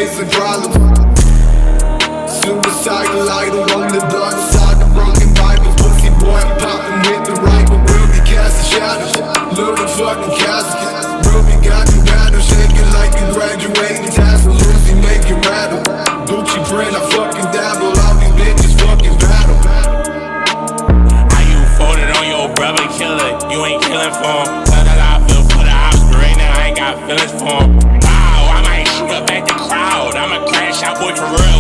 Some problems. Suicidal idol on the dark side of broken Bibles. Pussy boy, I'm popping with the rifle. Will be casting shadows, little fucking casket. Will be got the battle, shaking like you graduating tassel. Lucy make it rattle. Gucci print, I fucking dabble. All these bitches fucking battle. How you folded on your brother killer? You ain't killing for him. Tell that I feel for the ops, but right now I ain't got feelings for him. Wow, I might shoot up at the crowd. I'ma crash out, boy, for real.